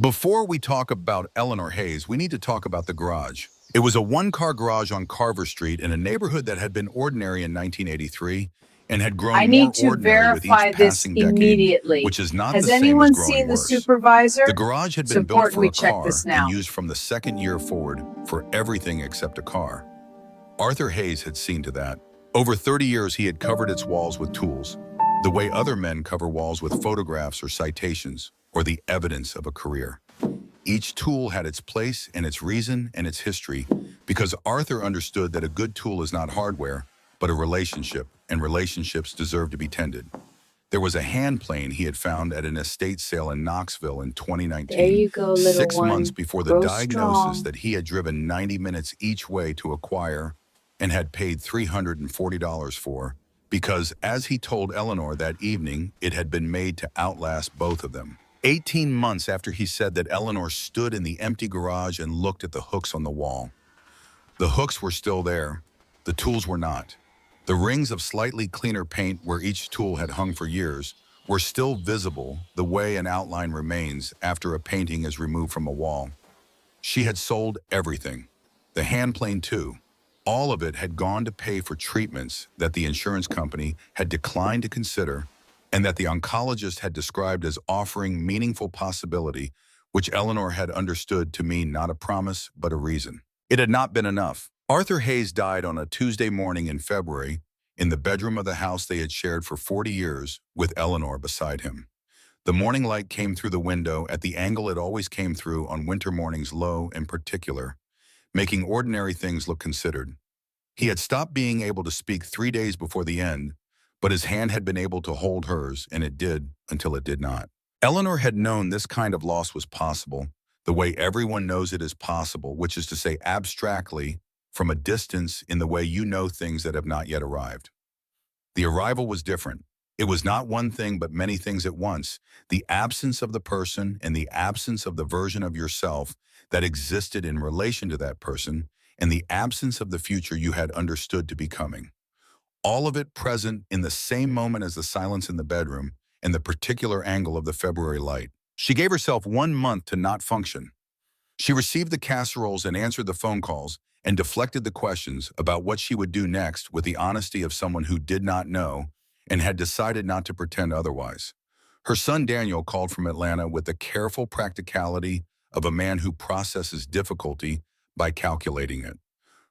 Before we talk about Eleanor Hayes, we need to talk about the garage. It was a one-car garage on Carver Street in a neighborhood that had been ordinary in 1983 and had grown I more need to ordinary with each verify this passing decade, immediately. which is not Has the same as anyone growing seen the worse. The supervisor? garage had It's been built important for we a check this car and now. used from the second year forward for everything except a car. Arthur Hayes had seen to that. Over 30 years, he had covered its walls with tools, the way other men cover walls with photographs or citations, or the evidence of a career. Each tool had its place and its reason and its history, because Arthur understood that a good tool is not hardware, but a relationship, and relationships deserve to be tended. There was a hand plane he had found at an estate sale in Knoxville in There 2019, you go, little 6 months one. before the Grow diagnosis strong. that he had driven 90 minutes each way to acquire and had paid $340 for, because, as he told Eleanor that evening, it had been made to outlast both of them. 18 months after he said that, Eleanor stood in the empty garage and looked at the hooks on the wall. The hooks were still there. The tools were not. The rings of slightly cleaner paint where each tool had hung for years were still visible the way an outline remains after a painting is removed from a wall. She had sold everything. The hand plane too. All of it had gone to pay for treatments that the insurance company had declined to consider and that the oncologist had described as offering meaningful possibility, which Eleanor had understood to mean not a promise, but a reason. It had not been enough. Arthur Hayes died on a Tuesday morning in February in the bedroom of the house they had shared for 40 years with Eleanor beside him. The morning light came through the window at the angle it always came through on winter mornings, low in particular, making ordinary things look considered. He had stopped being able to speak 3 days before the end, but his hand had been able to hold hers, and it did until it did not. Eleanor had known this kind of loss was possible, the way everyone knows it is possible, which is to say abstractly, from a distance in the way you know things that have not yet arrived. The arrival was different. It was not one thing but many things at once, the absence of the person and the absence of the version of yourself that existed in relation to that person, and the absence of the future you had understood to be coming. All of it present in the same moment as the silence in the bedroom and the particular angle of the February light. She gave herself 1 month to not function. She received the casseroles and answered the phone calls and deflected the questions about what she would do next with the honesty of someone who did not know and had decided not to pretend otherwise. Her son Daniel called from Atlanta with the careful practicality of a man who processes difficulty by calculating it.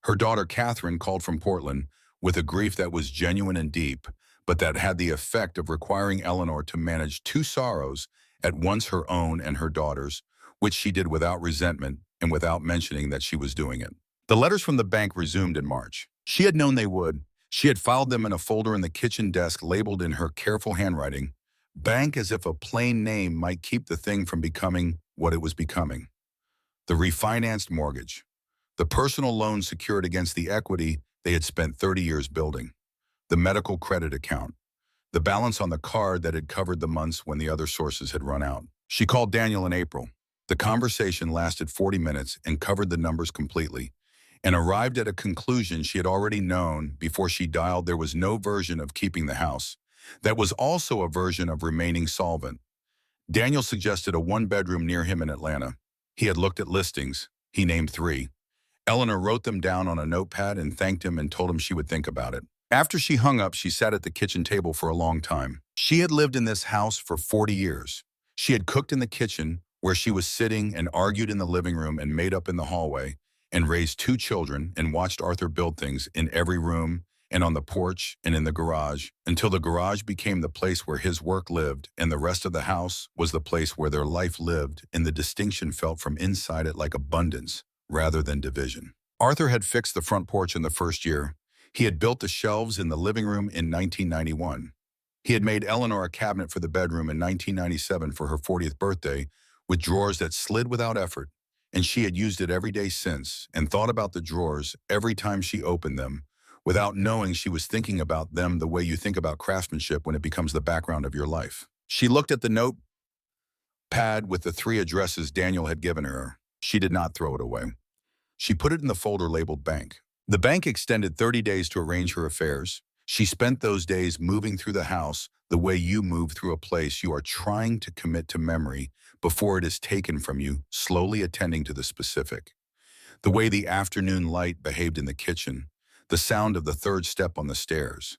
Her daughter Catherine called from Portland with a grief that was genuine and deep, but that had the effect of requiring Eleanor to manage two sorrows, at once her own and her daughter's, which she did without resentment and without mentioning that she was doing it. The letters from the bank resumed in March. She had known they would. She had filed them in a folder in the kitchen desk labeled in her careful handwriting, "Bank," as if a plain name might keep the thing from becoming what it was becoming. The refinanced mortgage. The personal loan secured against the equity they had spent 30 years building. The medical credit account. The balance on the card that had covered the months when the other sources had run out. She called Daniel in April. The conversation lasted 40 minutes and covered the numbers completely, and arrived at a conclusion she had already known before she dialed. There was no version of keeping the house. That was also a version of remaining solvent. Daniel suggested a one-bedroom near him in Atlanta. He had looked at listings. He named 3. Eleanor wrote them down on a notepad and thanked him and told him she would think about it. After she hung up, she sat at the kitchen table for a long time. She had lived in this house for 40 years. She had cooked in the kitchen, where she was sitting, and argued in the living room and made up in the hallway, and raised 2 children and watched Arthur build things in every room and on the porch and in the garage, until the garage became the place where his work lived and the rest of the house was the place where their life lived, and the distinction felt from inside it like abundance rather than division. Arthur had fixed the front porch in the first year. He had built the shelves in the living room in 1991. He had made Eleanor a cabinet for the bedroom in 1997 for her 40th birthday, with drawers that slid without effort, and she had used it every day since and thought about the drawers every time she opened them, without knowing she was thinking about them the way you think about craftsmanship when it becomes the background of your life. She looked at the notepad with the 3 addresses Daniel had given her. She did not throw it away. She put it in the folder labeled bank. The bank extended 30 days to arrange her affairs. She spent those days moving through the house, the way you move through a place you are trying to commit to memory before it is taken from you, slowly attending to the specific. The way the afternoon light behaved in the kitchen, the sound of the third step on the stairs,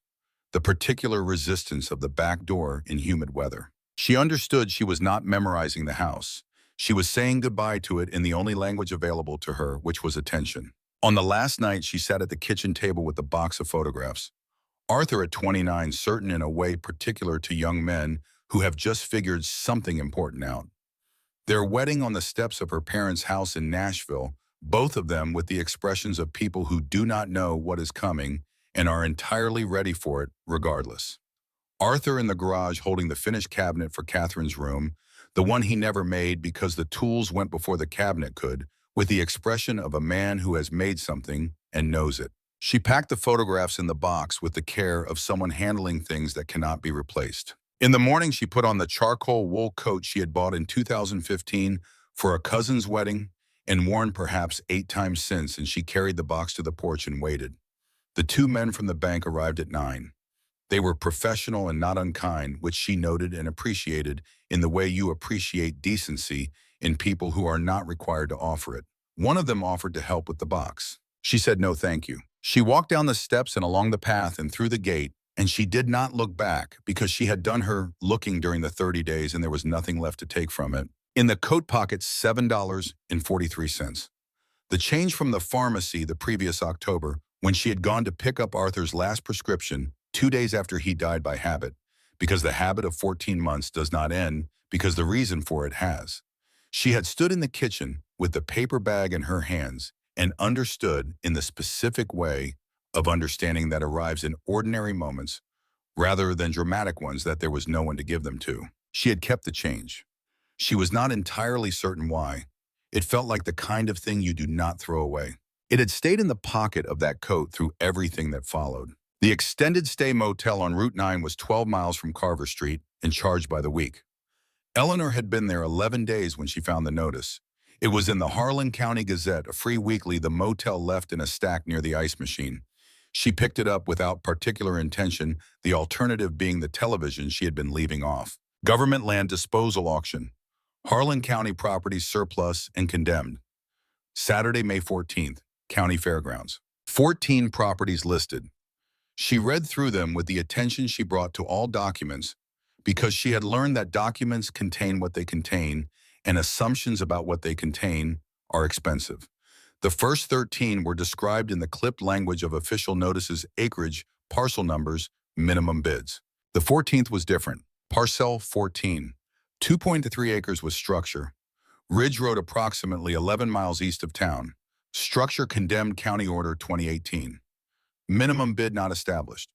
the particular resistance of the back door in humid weather. She understood she was not memorizing the house. She was saying goodbye to it in the only language available to her, which was attention. On the last night, she sat at the kitchen table with the box of photographs. Arthur at 29, certain in a way particular to young men who have just figured something important out. Their wedding on the steps of her parents' house in Nashville, both of them with the expressions of people who do not know what is coming and are entirely ready for it regardless. Arthur in the garage holding the finished cabinet for Catherine's room, the one he never made because the tools went before the cabinet could, with the expression of a man who has made something and knows it. She packed the photographs in the box with the care of someone handling things that cannot be replaced. In the morning, she put on the charcoal wool coat she had bought in 2015 for a cousin's wedding and worn perhaps 8 times since, and she carried the box to the porch and waited. The 2 men from the bank arrived at 9. They were professional and not unkind, which she noted and appreciated in the way you appreciate decency in people who are not required to offer it. One of them offered to help with the box. She said no thank you. She walked down the steps and along the path and through the gate, and she did not look back because she had done her looking during the 30 days and there was nothing left to take from it. In the coat pocket, $7.43. The change from the pharmacy the previous October when she had gone to pick up Arthur's last prescription 2 days after he died by habit, because the habit of 14 months does not end because the reason for it has. She had stood in the kitchen with the paper bag in her hands and understood in the specific way of understanding that arrives in ordinary moments rather than dramatic ones that there was no one to give them to. She had kept the change. She was not entirely certain why. It felt like the kind of thing you do not throw away. It had stayed in the pocket of that coat through everything that followed. The extended stay motel on Route 9 was 12 miles from Carver Street and charged by the week. Eleanor had been there 11 days when she found the notice. It was in the Harlan County Gazette, a free weekly the motel left in a stack near the ice machine. She picked it up without particular intention, the alternative being the television she had been leaving off. Government land disposal auction. Harlan County properties surplus and condemned. Saturday, May 14th, County Fairgrounds. 14 properties listed. She read through them with the attention she brought to all documents because she had learned that documents contain what they contain and assumptions about what they contain are expensive. The first 13 were described in the clipped language of official notices: acreage, parcel numbers, minimum bids. The 14th was different. Parcel 14. 2.3 acres with structure. Ridge Road approximately 11 miles east of town. Structure condemned, County Order 2018. Minimum bid not established.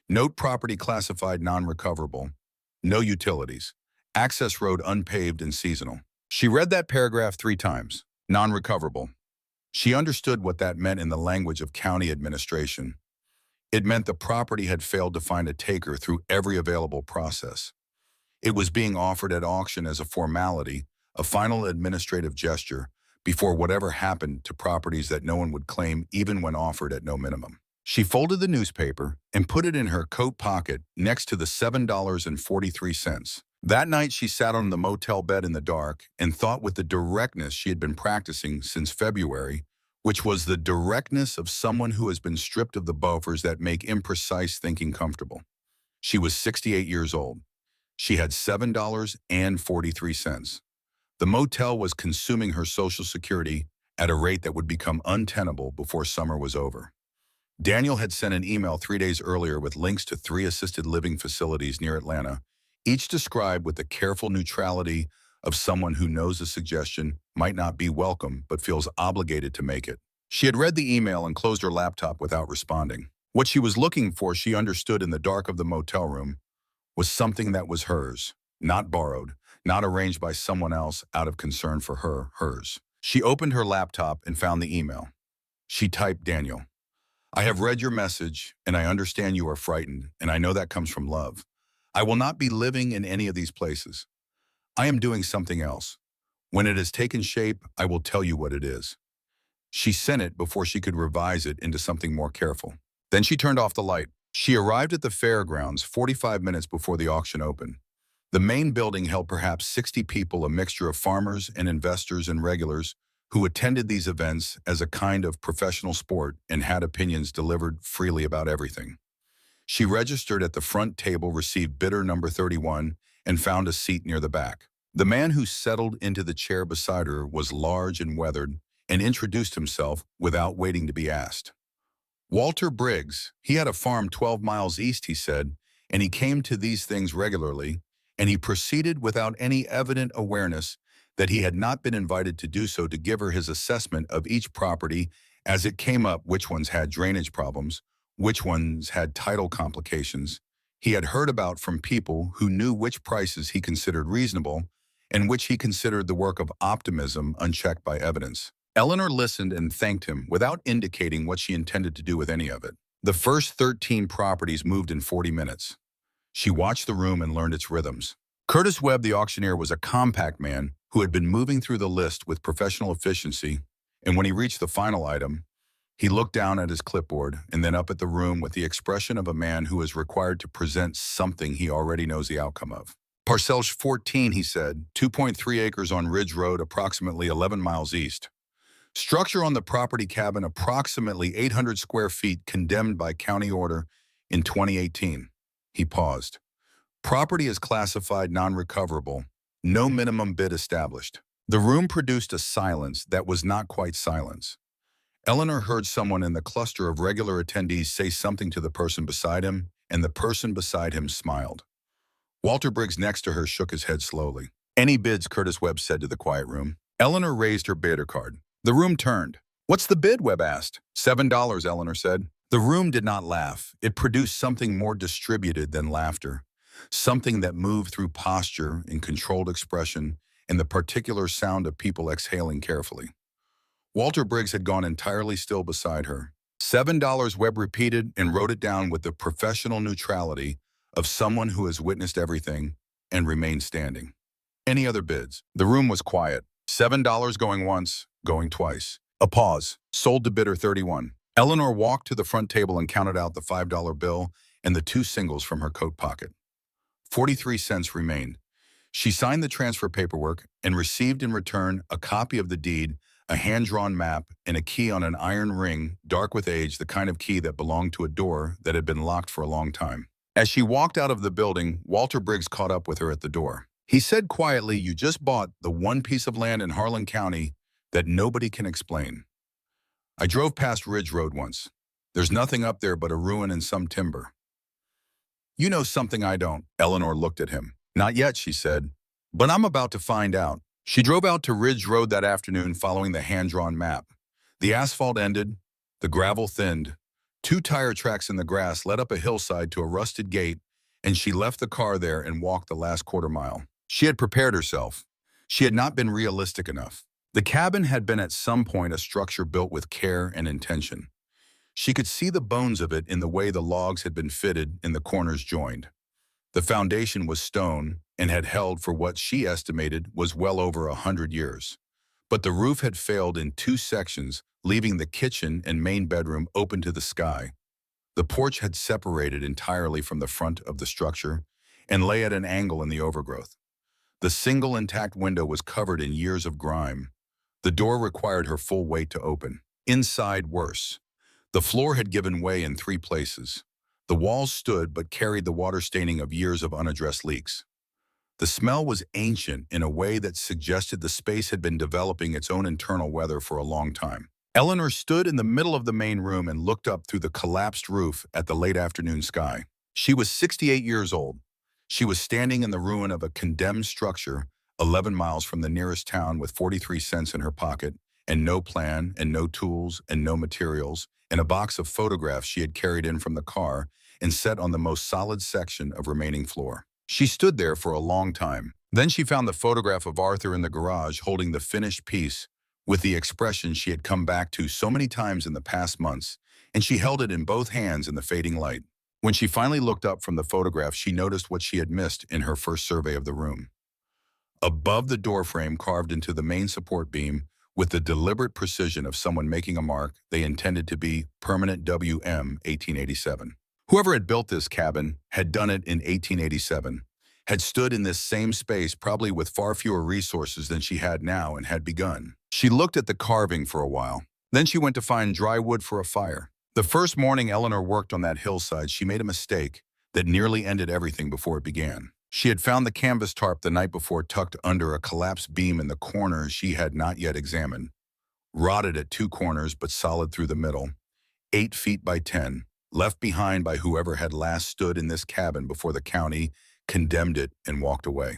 Note property classified non-recoverable. No utilities. Access road unpaved and seasonal. She read that paragraph 3 times. Non-recoverable. She understood what that meant in the language of county administration. It meant the property had failed to find a taker through every available process. It was being offered at auction as a formality, a final administrative gesture, before whatever happened to properties that no one would claim even when offered at no minimum. She folded the newspaper and put it in her coat pocket next to the $7.43. That night she sat on the motel bed in the dark and thought with the directness she had been practicing since February, which was the directness of someone who has been stripped of the buffers that make imprecise thinking comfortable. She was 68 years old. She had $7.43. The motel was consuming her Social Security at a rate that would become untenable before summer was over. Daniel had sent an email 3 days earlier with links to 3 assisted living facilities near Atlanta, each described with the careful neutrality of someone who knows a suggestion might not be welcome but feels obligated to make it. She had read the email and closed her laptop without responding. What she was looking for, she understood in the dark of the motel room, was something that was hers, not borrowed, not arranged by someone else out of concern for her, hers. She opened her laptop and found the email. She typed, Daniel, I have read your message and I understand you are frightened, and I know that comes from love. I will not be living in any of these places. I am doing something else. When it has taken shape, I will tell you what it is. She sent it before she could revise it into something more careful. Then she turned off the light. She arrived at the fairgrounds 45 minutes before the auction opened. The main building held perhaps 60 people, a mixture of farmers and investors and regulars, who attended these events as a kind of professional sport and had opinions delivered freely about everything. She registered at the front table, received bidder number 31, and found a seat near the back. The man who settled into the chair beside her was large and weathered and introduced himself without waiting to be asked. Walter Briggs. He had a farm 12 miles east, he said, and he came to these things regularly, and he proceeded without any evident awareness that he had not been invited to do so, to give her his assessment of each property as it came up, which ones had drainage problems, which ones had title complications. He had heard about from people who knew which prices he considered reasonable and which he considered the work of optimism unchecked by evidence. Eleanor listened and thanked him without indicating what she intended to do with any of it. The first 13 properties moved in 40 minutes. She watched the room and learned its rhythms. Curtis Webb, the auctioneer, was a compact man who had been moving through the list with professional efficiency, and when he reached the final item, he looked down at his clipboard and then up at the room with the expression of a man who is required to present something he already knows the outcome of. Parcel 14, he said, 2.3 acres on Ridge Road, approximately 11 miles east. Structure on the property cabin, approximately 800 square feet, condemned by county order in 2018. He paused. Property is classified non-recoverable. No minimum bid established. The room produced a silence that was not quite silence. Eleanor heard someone in the cluster of regular attendees say something to the person beside him, and the person beside him smiled. Walter Briggs next to her shook his head slowly. "Any bids?" Curtis Webb said to the quiet room. Eleanor raised her bidder card. The room turned. "What's the bid?" Webb asked. $7, Eleanor said. The room did not laugh. It produced something more distributed than laughter, something that moved through posture and controlled expression and the particular sound of people exhaling carefully. Walter Briggs had gone entirely still beside her. $7, Webb repeated and wrote it down with the professional neutrality of someone who has witnessed everything and remained standing. Any other bids? The room was quiet. $7 going once, going twice. A pause. Sold to bidder 31. Eleanor walked to the front table and counted out the $5 bill and the 2 singles from her coat pocket. 43 cents remained. She signed the transfer paperwork and received in return a copy of the deed, a hand-drawn map, and a key on an iron ring, dark with age, the kind of key that belonged to a door that had been locked for a long time. As she walked out of the building, Walter Briggs caught up with her at the door. He said quietly, "You just bought the one piece of land in Harlan County that nobody can explain. I drove past Ridge Road once. There's nothing up there but a ruin and some timber." "You know something I don't." Eleanor looked at him. "Not yet," she said, "but I'm about to find out." She drove out to Ridge Road that afternoon following the hand-drawn map. The asphalt ended, the gravel thinned. 2 tire tracks in the grass led up a hillside to a rusted gate, and she left the car there and walked the last quarter mile. She had prepared herself. She had not been realistic enough. The cabin had been at some point a structure built with care and intention. She could see the bones of it in the way the logs had been fitted and the corners joined. The foundation was stone and had held for what she estimated was well over 100 years. But the roof had failed in 2 sections, leaving the kitchen and main bedroom open to the sky. The porch had separated entirely from the front of the structure and lay at an angle in the overgrowth. The single intact window was covered in years of grime. The door required her full weight to open. Inside, worse. The floor had given way in 3 places. The walls stood but carried the water staining of years of unaddressed leaks. The smell was ancient in a way that suggested the space had been developing its own internal weather for a long time. Eleanor stood in the middle of the main room and looked up through the collapsed roof at the late afternoon sky. She was 68 years old. She was standing in the ruin of a condemned structure 11 miles from the nearest town with 43 cents in her pocket and no plan and no tools and no materials and a box of photographs she had carried in from the car and set on the most solid section of remaining floor. She stood there for a long time. Then she found the photograph of Arthur in the garage holding the finished piece with the expression she had come back to so many times in the past months, and she held it in both hands in the fading light. When she finally looked up from the photograph, she noticed what she had missed in her first survey of the room. Above the doorframe, carved into the main support beam, with the deliberate precision of someone making a mark they intended to be permanent WM 1887. Whoever had built this cabin had done it in 1887, had stood in this same space probably with far fewer resources than she had now and had begun. She looked at the carving for a while. Then she went to find dry wood for a fire. The first morning Eleanor worked on that hillside, she made a mistake that nearly ended everything before it began. She had found the canvas tarp the night before tucked under a collapsed beam in the corner she had not yet examined. Rotted at two corners but solid through the middle, 8 feet by 10, left behind by whoever had last stood in this cabin before the county condemned it and walked away.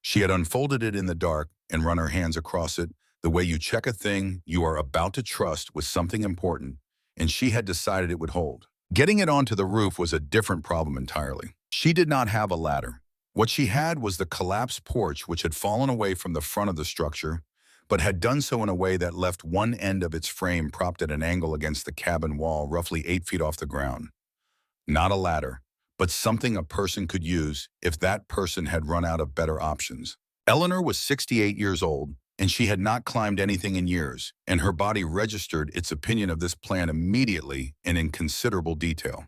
She had unfolded it in the dark and run her hands across it the way you check a thing you are about to trust with something important, and she had decided it would hold. Getting it onto the roof was a different problem entirely. She did not have a ladder. What she had was the collapsed porch which had fallen away from the front of the structure, but had done so in a way that left one end of its frame propped at an angle against the cabin wall roughly 8 feet off the ground. Not a ladder, but something a person could use if that person had run out of better options. Eleanor was 68 years old, and she had not climbed anything in years, and her body registered its opinion of this plan immediately and in considerable detail.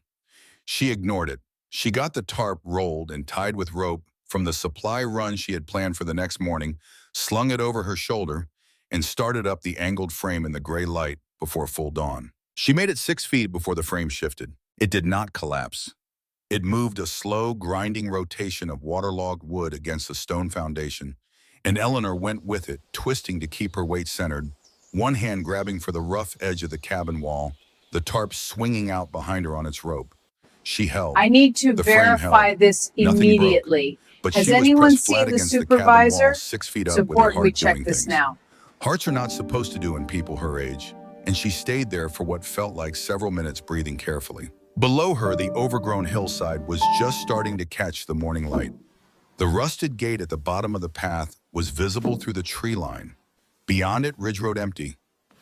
She ignored it. She got the tarp rolled and tied with rope from the supply run she had planned for the next morning, slung it over her shoulder, and started up the angled frame in the gray light before full dawn. She made it 6 feet before the frame shifted. It did not collapse. It moved a slow, grinding rotation of waterlogged wood against the stone foundation, and Eleanor went with it, twisting to keep her weight centered, one hand grabbing for the rough edge of the cabin wall, the tarp swinging out behind her on its rope. She held. I need to The frame verify held. this Nothing broke, immediately. but Has she was anyone pressed flat seen the against the cabin wall, supervisor? 6 feet up with her Support, we heart check doing this things. now. Hearts are not supposed to do in people her age, and she stayed there for what felt like several minutes, breathing carefully. Below her, the overgrown hillside was just starting to catch the morning light. The rusted gate at the bottom of the path was visible through the tree line. Beyond it, Ridge Road empty.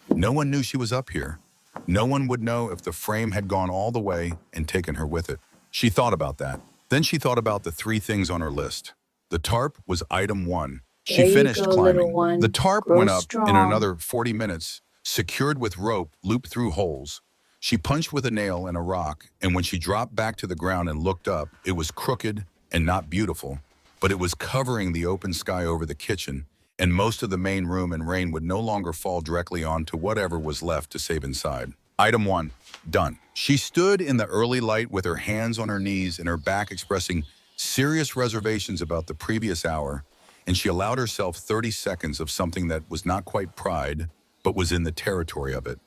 No one knew she was up here. No one would know if the frame had gone all the way and taken her with it. She thought about that. Then she thought about the 3 things on her list. The tarp was item 1. She There you finished go, little climbing. one. The tarp Grow went up strong. in another 40 minutes, secured with rope looped through holes. She punched with a nail and a rock, and when she dropped back to the ground and looked up, it was crooked and not beautiful, but it was covering the open sky over the kitchen, and most of the main room, and rain would no longer fall directly onto whatever was left to save inside. Item 1, done. She stood in the early light with her hands on her knees and her back expressing serious reservations about the previous hour, and she allowed herself 30 seconds of something that was not quite pride, but was in the territory of it.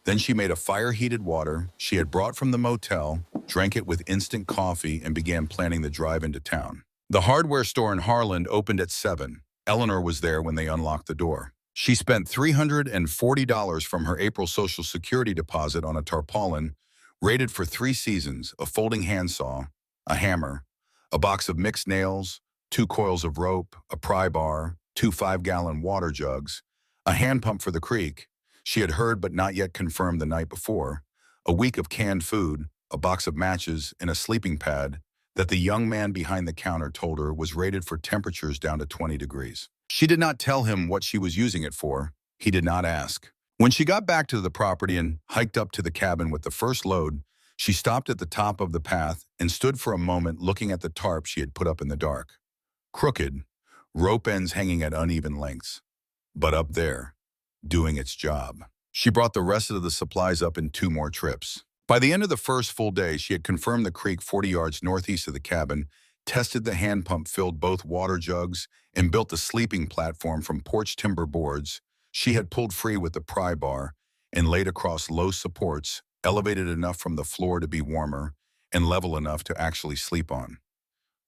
Then she made a fire-heated water she had brought from the motel, drank it with instant coffee, and began planning the drive into town. The hardware store in Harland opened at 7. Eleanor was there when they unlocked the door. She spent $340 from her April Social Security deposit on a tarpaulin, rated for 3 seasons, a folding handsaw, a hammer, a box of mixed nails, 2 coils of rope, a pry bar, 2 5-gallon water jugs, a hand pump for the creek she had heard but not yet confirmed the night before, a week of canned food, a box of matches, and a sleeping pad that the young man behind the counter told her was rated for temperatures down to 20 degrees. She did not tell him what she was using it for. He did not ask. When she got back to the property and hiked up to the cabin with the first load, she stopped at the top of the path and stood for a moment looking at the tarp she had put up in the dark. Crooked, rope ends hanging at uneven lengths, but up there, doing its job. She brought the rest of the supplies up in 2 more trips. By the end of the first full day, she had confirmed the creek 40 yards northeast of the cabin, tested the hand pump, filled both water jugs, and built the sleeping platform from porch timber boards she had pulled free with the pry bar and laid across low supports, elevated enough from the floor to be warmer and level enough to actually sleep on.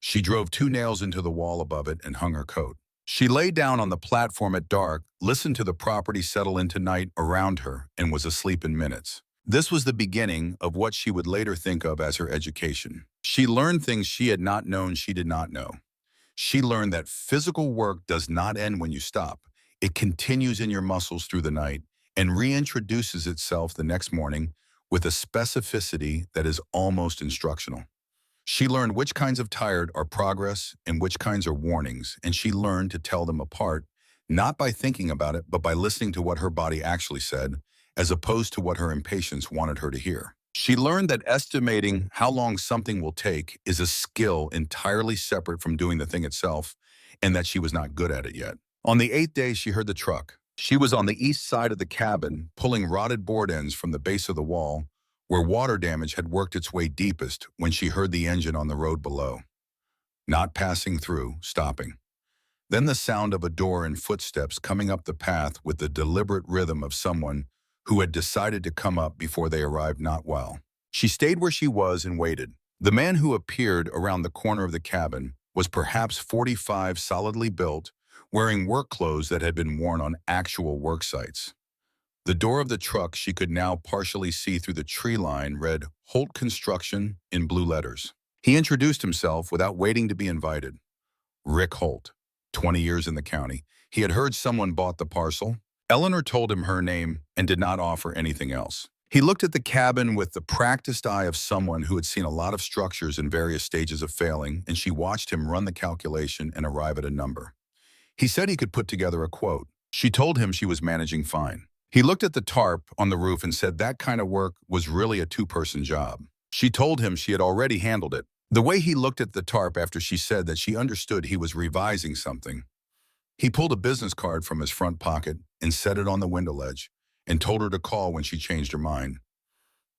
She drove 2 nails into the wall above it and hung her coat. She lay down on the platform at dark, listened to the property settle into night around her, and was asleep in minutes. This was the beginning of what she would later think of as her education. She learned things she had not known she did not know. She learned that physical work does not end when you stop. It continues in your muscles through the night and reintroduces itself the next morning with a specificity that is almost instructional. She learned which kinds of tired are progress and which kinds are warnings, and she learned to tell them apart, not by thinking about it, but by listening to what her body actually said, as opposed to what her impatience wanted her to hear. She learned that estimating how long something will take is a skill entirely separate from doing the thing itself, and that she was not good at it yet. On the 8th day, she heard the truck. She was on the east side of the cabin, pulling rotted board ends from the base of the wall, where water damage had worked its way deepest when she heard the engine on the road below. Not passing through, stopping. Then the sound of a door and footsteps coming up the path with the deliberate rhythm of someone who had decided to come up before they arrived not well. She stayed where she was and waited. The man who appeared around the corner of the cabin was perhaps 45, solidly built, wearing work clothes that had been worn on actual work sites. The door of the truck she could now partially see through the tree line read Holt Construction in blue letters. He introduced himself without waiting to be invited. Rick Holt, 20 years in the county. He had heard someone bought the parcel. Eleanor told him her name and did not offer anything else. He looked at the cabin with the practiced eye of someone who had seen a lot of structures in various stages of failing, and she watched him run the calculation and arrive at a number. He said he could put together a quote. She told him she was managing fine. He looked at the tarp on the roof and said that kind of work was really a two-person job. She told him she had already handled it. The way he looked at the tarp after she said that she understood he was revising something. He pulled a business card from his front pocket and set it on the window ledge and told her to call when she changed her mind.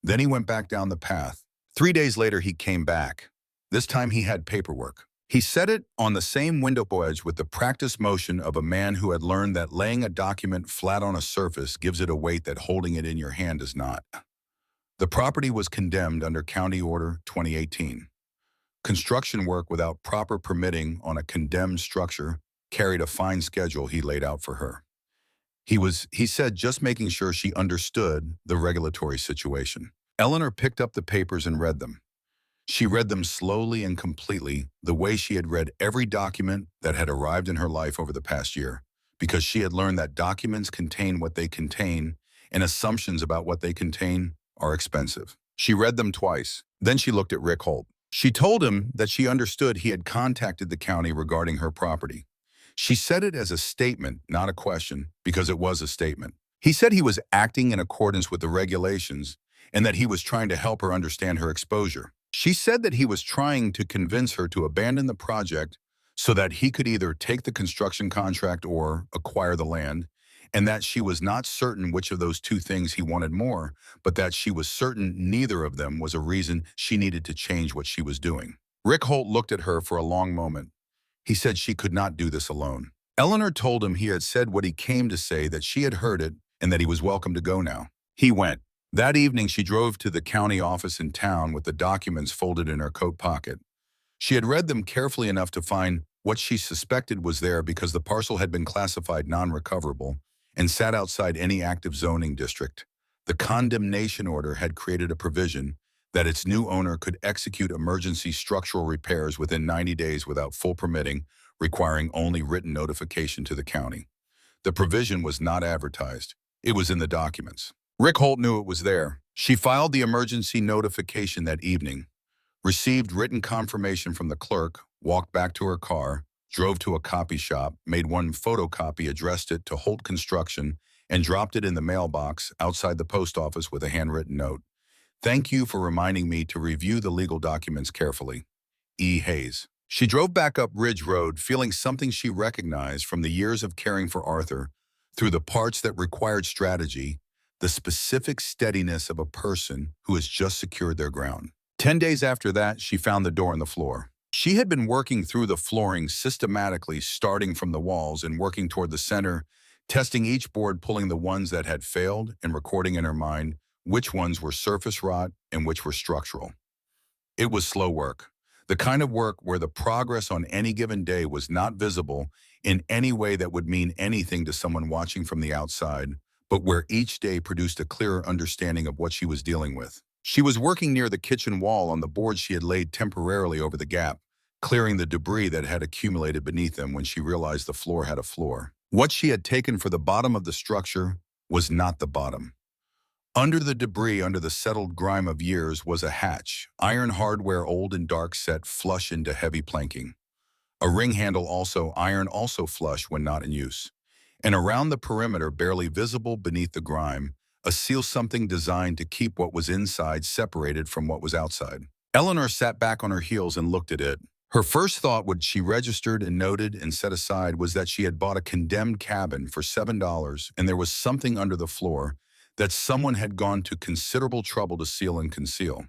Then he went back down the path. 3 days later, he came back. This time he had paperwork. He set it on the same window edge with the practiced motion of a man who had learned that laying a document flat on a surface gives it a weight that holding it in your hand does not. The property was condemned under County Order 2018. Construction work without proper permitting on a condemned structure carried a fine schedule he laid out for her. He said, just making sure she understood the regulatory situation. Eleanor picked up the papers and read them. She read them slowly and completely, the way she had read every document that had arrived in her life over the past year, because she had learned that documents contain what they contain, and assumptions about what they contain are expensive. She read them twice. Then she looked at Rick Holt. She told him that she understood he had contacted the county regarding her property. She said it as a statement, not a question, because it was a statement. He said he was acting in accordance with the regulations and that he was trying to help her understand her exposure. She said that he was trying to convince her to abandon the project so that he could either take the construction contract or acquire the land, and that she was not certain which of those two things he wanted more, but that she was certain neither of them was a reason she needed to change what she was doing. Rick Holt looked at her for a long moment. He said she could not do this alone. Eleanor told him he had said what he came to say, that she had heard it, and that he was welcome to go now. He went. That evening, she drove to the county office in town with the documents folded in her coat pocket. She had read them carefully enough to find what she suspected was there because the parcel had been classified non-recoverable and sat outside any active zoning district. The condemnation order had created a provision that its new owner could execute emergency structural repairs within 90 days without full permitting, requiring only written notification to the county. The provision was not advertised. It was in the documents. Rick Holt knew it was there. She filed the emergency notification that evening, received written confirmation from the clerk, walked back to her car, drove to a copy shop, made one photocopy, addressed it to Holt Construction, and dropped it in the mailbox outside the post office with a handwritten note. Thank you for reminding me to review the legal documents carefully. E. Hayes. She drove back up Ridge Road, feeling something she recognized from the years of caring for Arthur, through the parts that required strategy, the specific steadiness of a person who has just secured their ground. 10 days after that, she found the door in the floor. She had been working through the flooring systematically, starting from the walls and working toward the center, testing each board, pulling the ones that had failed and recording in her mind which ones were surface rot and which were structural. It was slow work, the kind of work where the progress on any given day was not visible in any way that would mean anything to someone watching from the outside, but where each day produced a clearer understanding of what she was dealing with. She was working near the kitchen wall on the boards she had laid temporarily over the gap, clearing the debris that had accumulated beneath them when she realized the floor had a floor. What she had taken for the bottom of the structure was not the bottom. Under the debris, under the settled grime of years, was a hatch, iron hardware, old and dark, set flush into heavy planking. A ring handle, also iron, also flush when not in use. And around the perimeter, barely visible beneath the grime, a seal, something designed to keep what was inside separated from what was outside. Eleanor sat back on her heels and looked at it. Her first thought, what she registered and noted and set aside, was that she had bought a condemned cabin for $7 and there was something under the floor that someone had gone to considerable trouble to seal and conceal.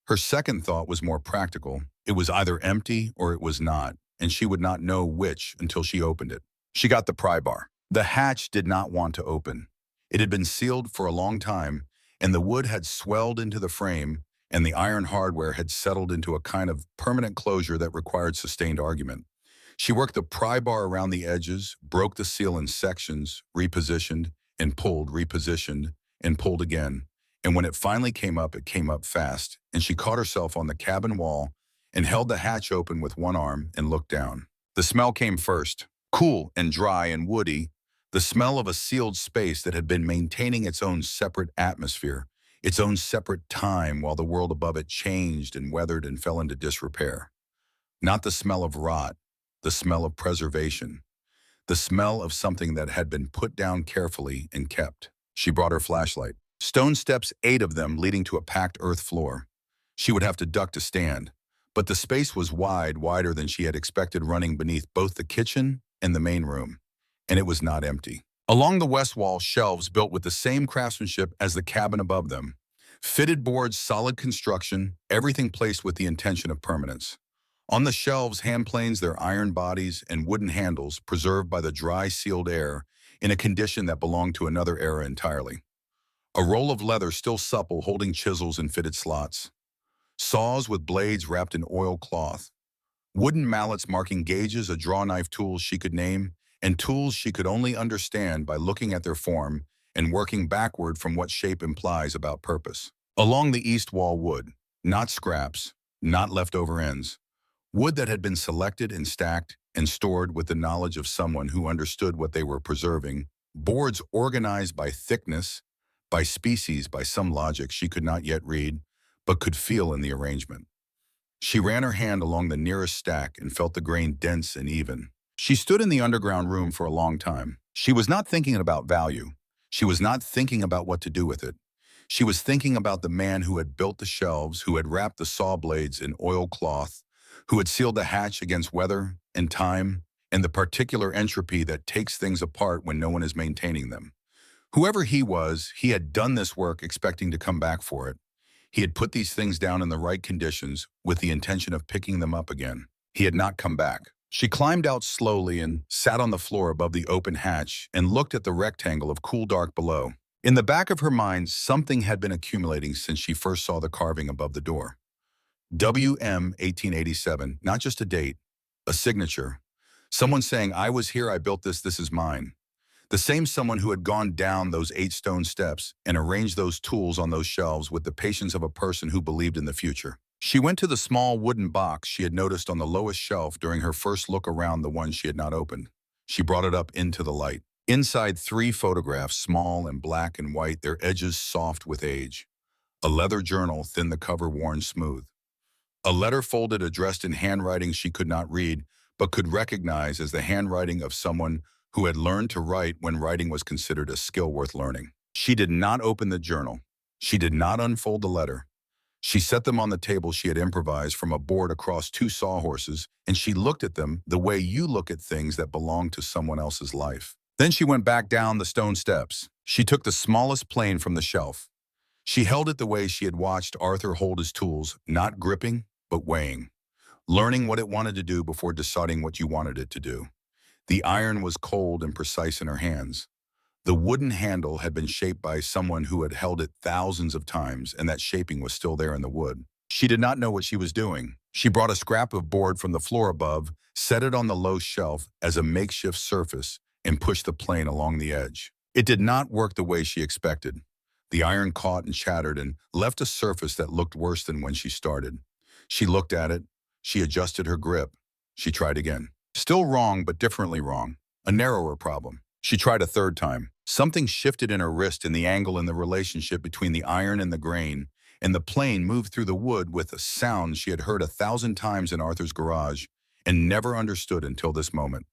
Her second thought was more practical. It was either empty or it was not, and she would not know which until she opened it. She got the pry bar. The hatch did not want to open. It had been sealed for a long time, and the wood had swelled into the frame, and the iron hardware had settled into a kind of permanent closure that required sustained argument. She worked the pry bar around the edges, broke the seal in sections, repositioned, and pulled, repositioned, and pulled again. And when it finally came up, it came up fast, and she caught herself on the cabin wall and held the hatch open with one arm and looked down. The smell came first, cool and dry and woody, the smell of a sealed space that had been maintaining its own separate atmosphere, its own separate time while the world above it changed and weathered and fell into disrepair. Not the smell of rot, the smell of preservation, the smell of something that had been put down carefully and kept. She brought her flashlight. Stone steps, 8 of them, leading to a packed earth floor. She would have to duck to stand, but the space was wide, wider than she had expected, running beneath both the kitchen and the main room, and it was not empty. Along the west wall, shelves built with the same craftsmanship as the cabin above them. Fitted boards, solid construction, everything placed with the intention of permanence. On the shelves, hand planes, their iron bodies and wooden handles preserved by the dry, sealed air in a condition that belonged to another era entirely. A roll of leather still supple, holding chisels in fitted slots. Saws with blades wrapped in oilcloth. Wooden mallets marking gauges, a draw knife, tools she could name, and tools she could only understand by looking at their form and working backward from what shape implies about purpose. Along the east wall, wood, not scraps, not leftover ends. Wood that had been selected and stacked and stored with the knowledge of someone who understood what they were preserving. Boards organized by thickness, by species, by some logic she could not yet read, but could feel in the arrangement. She ran her hand along the nearest stack and felt the grain dense and even. She stood in the underground room for a long time. She was not thinking about value. She was not thinking about what to do with it. She was thinking about the man who had built the shelves, who had wrapped the saw blades in oilcloth, who had sealed the hatch against weather and time and the particular entropy that takes things apart when no one is maintaining them. Whoever he was, he had done this work expecting to come back for it. He had put these things down in the right conditions with the intention of picking them up again. He had not come back. She climbed out slowly and sat on the floor above the open hatch and looked at the rectangle of cool dark below. In the back of her mind, something had been accumulating since she first saw the carving above the door. WM 1887, not just a date, a signature. Someone saying, I was here, I built this, this is mine. The same someone who had gone down those 8 stone steps and arranged those tools on those shelves with the patience of a person who believed in the future. She went to the small wooden box she had noticed on the lowest shelf during her first look around, the one she had not opened. She brought it up into the light. Inside, 3 photographs, small and black and white, their edges soft with age. A leather journal, thin, the cover worn smooth. A letter folded, addressed in handwriting she could not read, but could recognize as the handwriting of someone who had learned to write when writing was considered a skill worth learning. She did not open the journal. She did not unfold the letter. She set them on the table she had improvised from a board across 2 sawhorses, and she looked at them the way you look at things that belong to someone else's life. Then she went back down the stone steps. She took the smallest plane from the shelf. She held it the way she had watched Arthur hold his tools, not gripping, but weighing, learning what it wanted to do before deciding what you wanted it to do. The iron was cold and precise in her hands. The wooden handle had been shaped by someone who had held it thousands of times, and that shaping was still there in the wood. She did not know what she was doing. She brought a scrap of board from the floor above, set it on the low shelf as a makeshift surface, and pushed the plane along the edge. It did not work the way she expected. The iron caught and chattered and left a surface that looked worse than when she started. She looked at it. She adjusted her grip. She tried again. Still wrong, but differently wrong. A narrower problem. She tried a third time. Something shifted in her wrist, in the angle in the relationship between the iron and the grain, and the plane moved through the wood with a sound she had heard 1,000 times in Arthur's garage and never understood until this moment.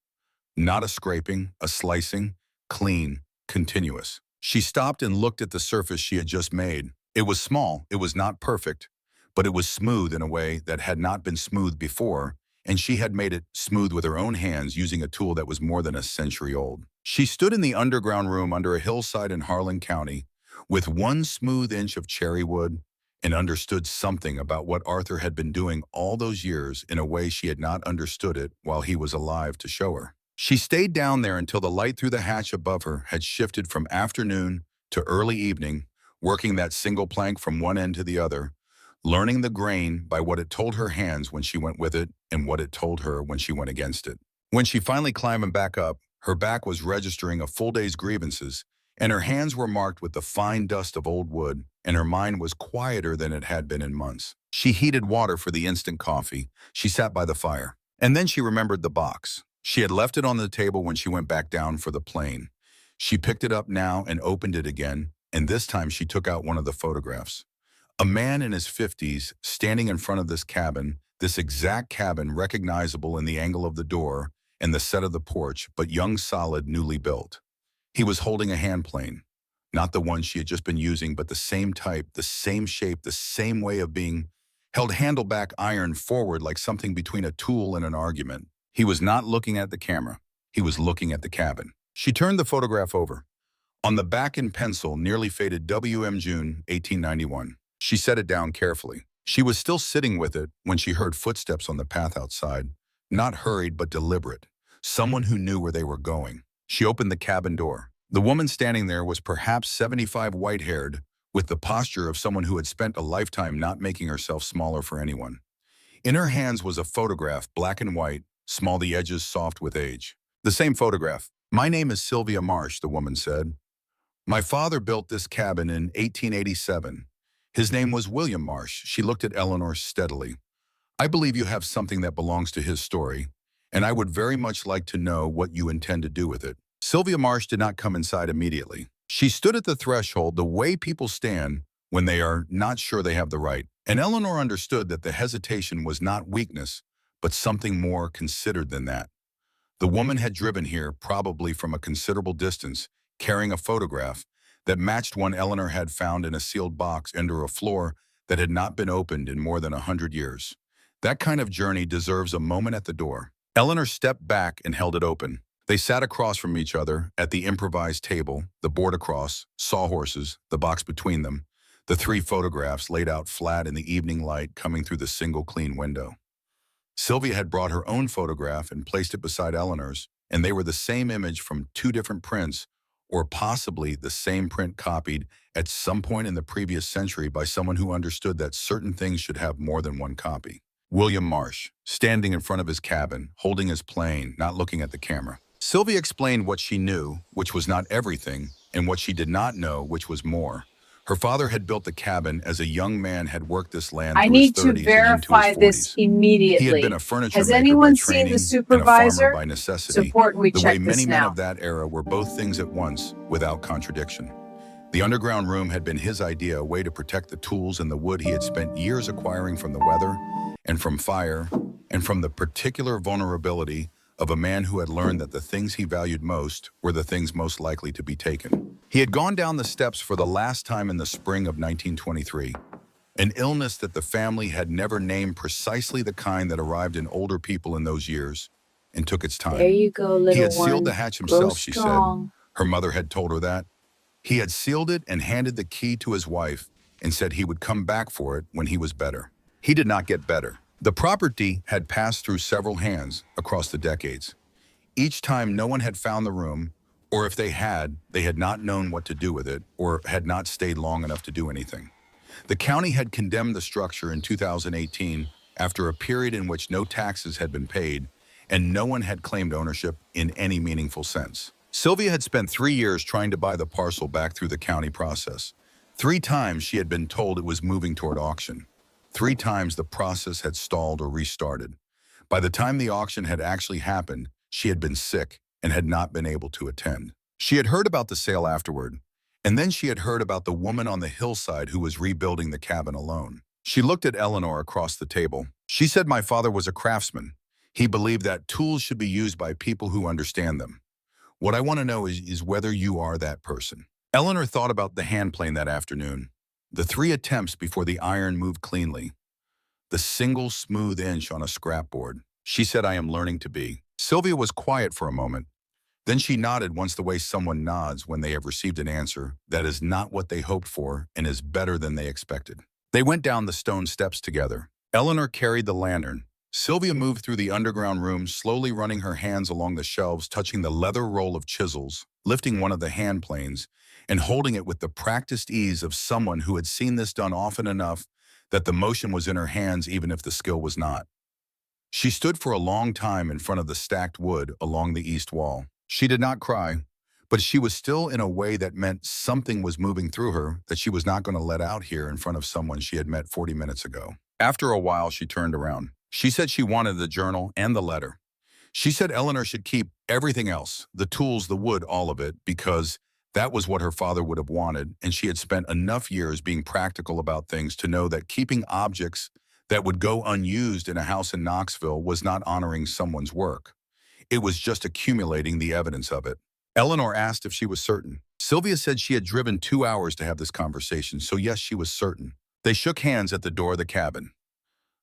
Not a scraping, a slicing, clean, continuous. She stopped and looked at the surface she had just made. It was small, it was not perfect, but it was smooth in a way that had not been smooth before, and she had made it smooth with her own hands using a tool that was more than a century old. She stood in the underground room under a hillside in Harlan County with 1 smooth inch of cherry wood and understood something about what Arthur had been doing all those years in a way she had not understood it while he was alive to show her. She stayed down there until the light through the hatch above her had shifted from afternoon to early evening, working that single plank from one end to the other, learning the grain by what it told her hands when she went with it and what it told her when she went against it. When she finally climbed back up, her back was registering a full day's grievances, and her hands were marked with the fine dust of old wood, and her mind was quieter than it had been in months. She heated water for the instant coffee. She sat by the fire. And then she remembered the box. She had left it on the table when she went back down for the plane. She picked it up now and opened it again, and this time she took out one of the photographs. A man in his 50s standing in front of this cabin, this exact cabin recognizable in the angle of the door and the set of the porch, but young, solid, newly built. He was holding a hand plane, not the one she had just been using, but the same type, the same shape, the same way of being, held handleback iron forward like something between a tool and an argument. He was not looking at the camera. He was looking at the cabin. She turned the photograph over. On the back in pencil, nearly faded WM June 1891. She set it down carefully. She was still sitting with it when she heard footsteps on the path outside. Not hurried, but deliberate. Someone who knew where they were going. She opened the cabin door. The woman standing there was perhaps 75, white-haired, with the posture of someone who had spent a lifetime not making herself smaller for anyone. In her hands was a photograph, black and white, small, the edges soft with age. The same photograph. "My name is Sylvia Marsh," the woman said. "My father built this cabin in 1887. His name was William Marsh." She looked at Eleanor steadily. "I believe you have something that belongs to his story, and I would very much like to know what you intend to do with it." Sylvia Marsh did not come inside immediately. She stood at the threshold the way people stand when they are not sure they have the right, and Eleanor understood that the hesitation was not weakness, but something more considered than that. The woman had driven here, probably from a considerable distance, carrying a photograph that matched one Eleanor had found in a sealed box under a floor that had not been opened in more than 100 years. That kind of journey deserves a moment at the door. Eleanor stepped back and held it open. They sat across from each other at the improvised table, the board across, sawhorses, the box between them, the 3 photographs laid out flat in the evening light coming through the single clean window. Sylvia had brought her own photograph and placed it beside Eleanor's, and they were the same image from 2 different prints, or possibly the same print copied at some point in the previous century by someone who understood that certain things should have more than one copy. William Marsh, standing in front of his cabin, holding his plane, not looking at the camera. Sylvia explained what she knew, which was not everything, and what she did not know, which was more. Her father had built the cabin as a young man, had worked this land I through his need to 30s and into his verify 40s. this He had been a immediately. furniture Has maker by anyone seen training the and a farmer supervisor? by necessity, Support, we the way check many this men now. of that era were both things at once, without contradiction. The underground room had been his idea, a way to protect the tools and the wood he had spent years acquiring from the weather and from fire and from the particular vulnerability of a man who had learned that the things he valued most were the things most likely to be taken. He had gone down the steps for the last time in the spring of 1923, an illness that the family had never named, precisely the kind that arrived in older people in those years and took its time. There you go, He little had sealed the one. hatch Grow himself, she said. strong. Her mother had told her that. He had sealed it and handed the key to his wife and said he would come back for it when he was better. He did not get better. The property had passed through several hands across the decades. Each time no one had found the room, or if they had not known what to do with it, or had not stayed long enough to do anything. The county had condemned the structure in 2018 after a period in which no taxes had been paid and no one had claimed ownership in any meaningful sense. Sylvia had spent 3 years trying to buy the parcel back through the county process. 3 times she had been told it was moving toward auction. 3 times the process had stalled or restarted. By the time the auction had actually happened, she had been sick and had not been able to attend. She had heard about the sale afterward, and then she had heard about the woman on the hillside who was rebuilding the cabin alone. She looked at Eleanor across the table. She said, "My father was a craftsman. He believed that tools should be used by people who understand them. What I want to know is whether you are that person." Eleanor thought about the hand plane that afternoon. The 3 attempts before the iron moved cleanly. The single smooth inch on a scrapboard. She said, I am learning to be. Sylvia was quiet for a moment. Then she nodded once the way someone nods when they have received an answer that is not what they hoped for and is better than they expected. They went down the stone steps together. Eleanor carried the lantern. Sylvia moved through the underground room, slowly running her hands along the shelves, touching the leather roll of chisels, lifting one of the hand planes, and holding it with the practiced ease of someone who had seen this done often enough that the motion was in her hands even if the skill was not. She stood for a long time in front of the stacked wood along the east wall. She did not cry, but she was still in a way that meant something was moving through her that she was not going to let out here in front of someone she had met 40 minutes ago. After a while, she turned around. She said she wanted the journal and the letter. She said Eleanor should keep everything else, the tools, the wood, all of it, because that was what her father would have wanted, and she had spent enough years being practical about things to know that keeping objects that would go unused in a house in Knoxville was not honoring someone's work. It was just accumulating the evidence of it. Eleanor asked if she was certain. Sylvia said she had driven 2 hours to have this conversation, so yes, she was certain. They shook hands at the door of the cabin.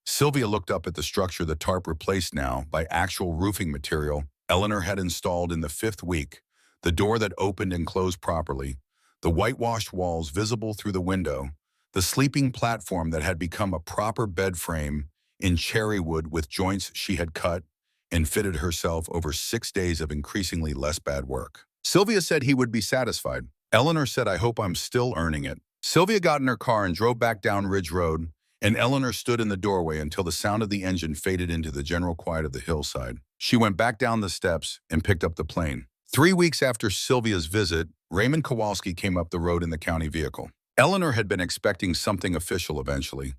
Sylvia looked up at the structure the tarp replaced now by actual roofing material Eleanor had installed in the 5th week, the door that opened and closed properly, the whitewashed walls visible through the window, the sleeping platform that had become a proper bed frame in cherry wood with joints she had cut and fitted herself over 6 days of increasingly less bad work. Sylvia said he would be satisfied. Eleanor said, I hope I'm still earning it. Sylvia got in her car and drove back down Ridge Road, and Eleanor stood in the doorway until the sound of the engine faded into the general quiet of the hillside. She went back down the steps and picked up the plane. 3 weeks after Sylvia's visit, Raymond Kowalski came up the road in the county vehicle. Eleanor had been expecting something official eventually.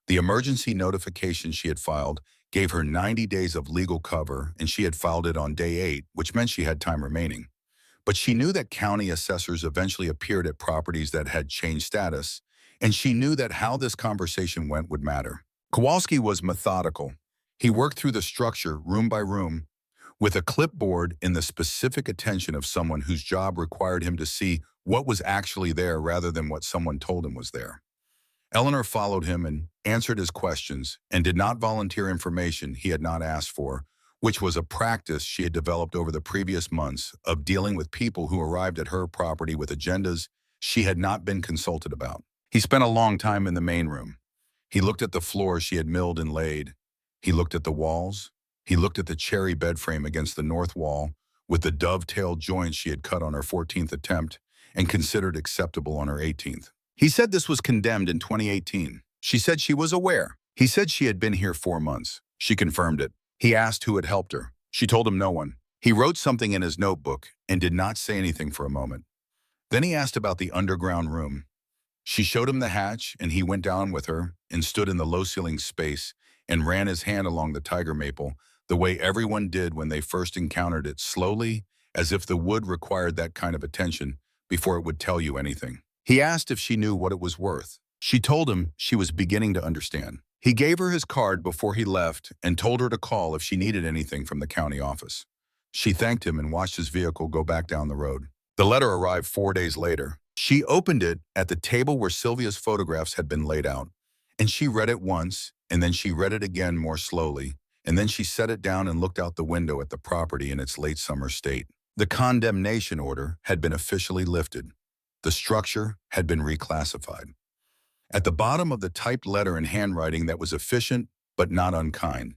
The emergency notification she had filed gave her 90 days of legal cover, and she had filed it on day 8, which meant she had time remaining. But she knew that county assessors eventually appeared at properties that had changed status, and she knew that how this conversation went would matter. Kowalski was methodical. He worked through the structure, room by room, with a clipboard in the specific attention of someone whose job required him to see what was actually there rather than what someone told him was there. Eleanor followed him and answered his questions and did not volunteer information he had not asked for, which was a practice she had developed over the previous months of dealing with people who arrived at her property with agendas she had not been consulted about. He spent a long time in the main room. He looked at the floor she had milled and laid. He looked at the walls. He looked at the cherry bed frame against the north wall with the dovetail joints she had cut on her 14th attempt and considered acceptable on her 18th. He said this was condemned in 2018. She said she was aware. He said she had been here 4 months. She confirmed it. He asked who had helped her. She told him no one. He wrote something in his notebook and did not say anything for a moment. Then he asked about the underground room. She showed him the hatch, and he went down with her and stood in the low-ceiling space and ran his hand along the tiger maple, the way everyone did when they first encountered it, slowly, as if the wood required that kind of attention before it would tell you anything. He asked if she knew what it was worth. She told him she was beginning to understand. He gave her his card before he left and told her to call if she needed anything from the county office. She thanked him and watched his vehicle go back down the road. The letter arrived 4 days later. She opened it at the table where Sylvia's photographs had been laid out, and she read it once, and then she read it again more slowly, and then she set it down and looked out the window at the property in its late summer state. The condemnation order had been officially lifted. The structure had been reclassified. At the bottom of the typed letter in handwriting that was efficient but not unkind,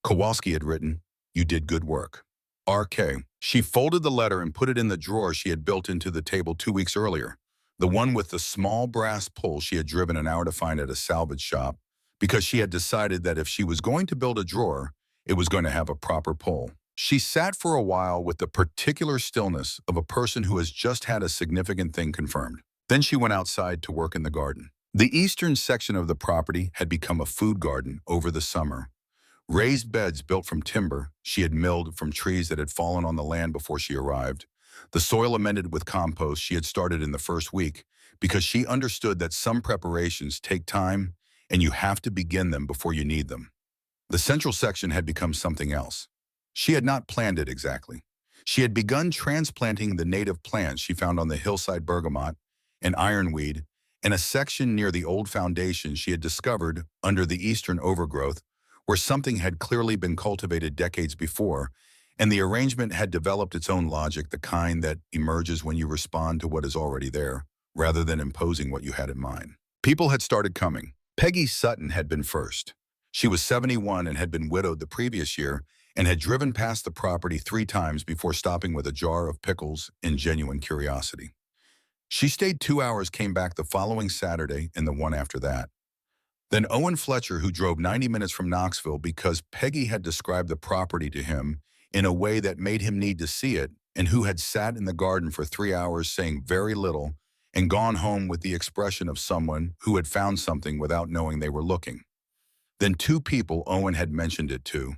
Kowalski had written, "You did good work. RK." She folded the letter and put it in the drawer she had built into the table 2 weeks earlier, the one with the small brass pull she had driven an hour to find at a salvage shop, because she had decided that if she was going to build a drawer, it was going to have a proper pull. She sat for a while with the particular stillness of a person who has just had a significant thing confirmed. Then she went outside to work in the garden. The eastern section of the property had become a food garden over the summer. Raised beds built from timber she had milled from trees that had fallen on the land before she arrived. The soil amended with compost she had started in the first week because she understood that some preparations take time and you have to begin them before you need them. The central section had become something else. She had not planned it exactly. She had begun transplanting the native plants she found on the hillside bergamot and ironweed in a section near the old foundation she had discovered under the eastern overgrowth, where something had clearly been cultivated decades before, and the arrangement had developed its own logic, the kind that emerges when you respond to what is already there, rather than imposing what you had in mind. People had started coming. Peggy Sutton had been first. She was 71 and had been widowed the previous year, and had driven past the property 3 times before stopping with a jar of pickles in genuine curiosity. She stayed 2 hours, came back the following Saturday and the one after that. Then Owen Fletcher, who drove 90 minutes from Knoxville because Peggy had described the property to him in a way that made him need to see it, and who had sat in the garden for 3 hours saying very little and gone home with the expression of someone who had found something without knowing they were looking. Then 2 people Owen had mentioned it to.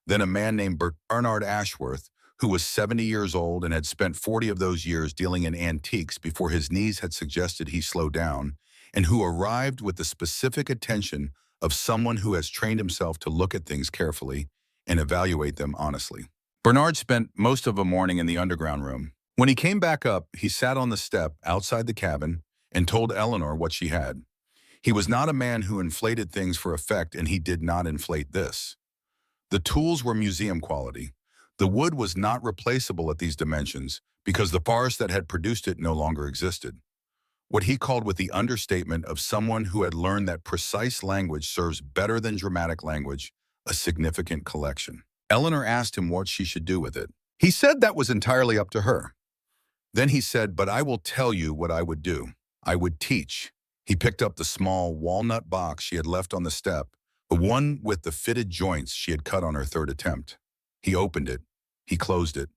Then a man named Bernard Ashworth, who was 70 years old and had spent 40 of those years dealing in antiques before his knees had suggested he slow down, and who arrived with the specific attention of someone who has trained himself to look at things carefully and evaluate them honestly. Bernard spent most of a morning in the underground room. When he came back up, he sat on the step outside the cabin and told Eleanor what she had. He was not a man who inflated things for effect, and he did not inflate this. The tools were museum quality. The wood was not replaceable at these dimensions because the forest that had produced it no longer existed. What he called, with the understatement of someone who had learned that precise language serves better than dramatic language, a significant collection. Eleanor asked him what she should do with it. He said that was entirely up to her. Then he said, "But I will tell you what I would do. I would teach." He picked up the small walnut box she had left on the step, the one with the fitted joints she had cut on her 3rd attempt. He opened it. He closed it.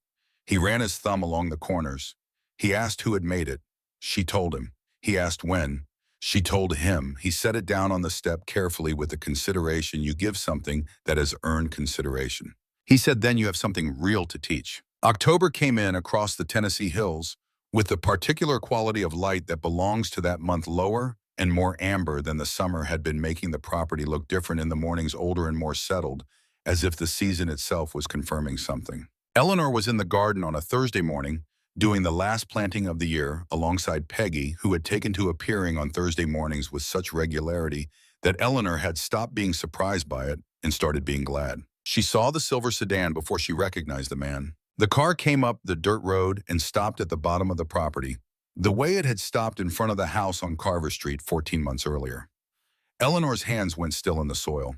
He ran his thumb along the corners. He asked who had made it. She told him. He asked when. She told him. He set it down on the step carefully with the consideration you give something that has earned consideration. He said, "Then you have something real to teach." October came in across the Tennessee hills with the particular quality of light that belongs to that month, lower and more amber than the summer had been, making the property look different in the mornings, older and more settled, as if the season itself was confirming something. Eleanor was in the garden on a Thursday morning, doing the last planting of the year alongside Peggy, who had taken to appearing on Thursday mornings with such regularity that Eleanor had stopped being surprised by it and started being glad. She saw the silver sedan before she recognized the man. The car came up the dirt road and stopped at the bottom of the property, the way it had stopped in front of the house on Carver Street 14 months earlier. Eleanor's hands went still in the soil.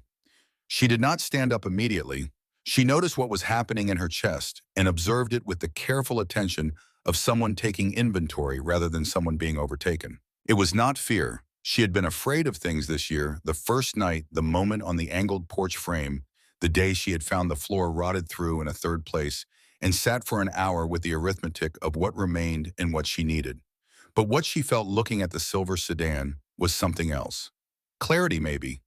She did not stand up immediately. She noticed what was happening in her chest and observed it with the careful attention of someone taking inventory rather than someone being overtaken. It was not fear. She had been afraid of things this year, the first night, the moment on the angled porch frame, the day she had found the floor rotted through in a 3rd place, and sat for an hour with the arithmetic of what remained and what she needed. But what she felt looking at the silver sedan was something else. Clarity, maybe.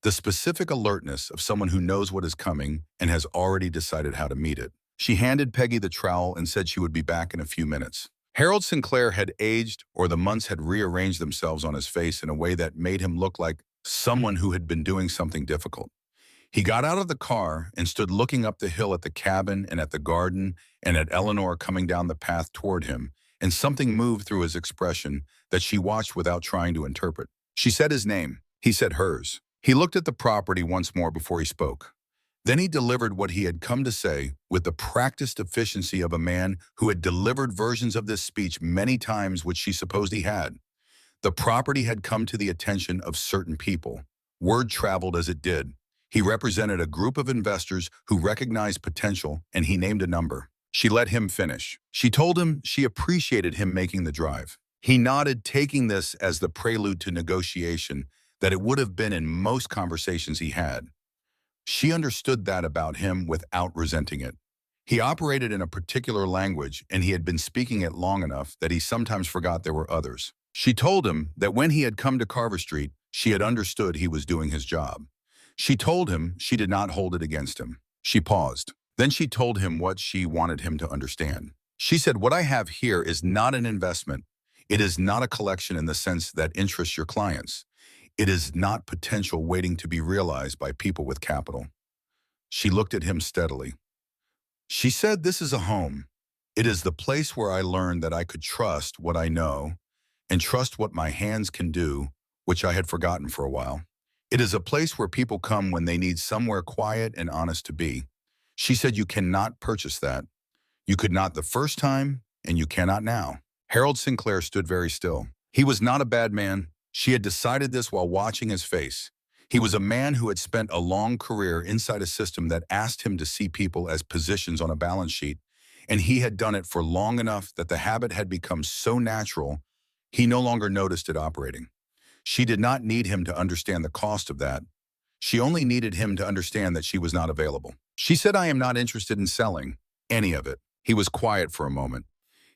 The specific alertness of someone who knows what is coming and has already decided how to meet it. She handed Peggy the trowel and said she would be back in a few minutes. Harold Sinclair had aged, or the months had rearranged themselves on his face in a way that made him look like someone who had been doing something difficult. He got out of the car and stood looking up the hill at the cabin and at the garden and at Eleanor coming down the path toward him, and something moved through his expression that she watched without trying to interpret. She said his name. He said hers. He looked at the property once more before he spoke. Then he delivered what he had come to say with the practiced efficiency of a man who had delivered versions of this speech many times, which she supposed he had. The property had come to the attention of certain people. Word traveled as it did. He represented a group of investors who recognized potential, and he named a number. She let him finish. She told him she appreciated him making the drive. He nodded, taking this as the prelude to negotiation that it would have been in most conversations he had. She understood that about him without resenting it. He operated in a particular language, and he had been speaking it long enough that he sometimes forgot there were others. She told him that when he had come to Carver Street, she had understood he was doing his job. She told him she did not hold it against him. She paused. Then she told him what she wanted him to understand. She said, "What I have here is not an investment. It is not a collection in the sense that interests your clients. It is not potential waiting to be realized by people with capital." She looked at him steadily. She said, "This is a home. It is the place where I learned that I could trust what I know and trust what my hands can do, which I had forgotten for a while. It is a place where people come when they need somewhere quiet and honest to be. She said you cannot purchase that. You could not the first time, and you cannot now. Harold Sinclair stood very still. He was not a bad man. She had decided this while watching his face. He was a man who had spent a long career inside a system that asked him to see people as positions on a balance sheet, and he had done it for long enough that the habit had become so natural, he no longer noticed it operating. She did not need him to understand the cost of that. She only needed him to understand that she was not available. She said, "I am not interested in selling any of it." He was quiet for a moment.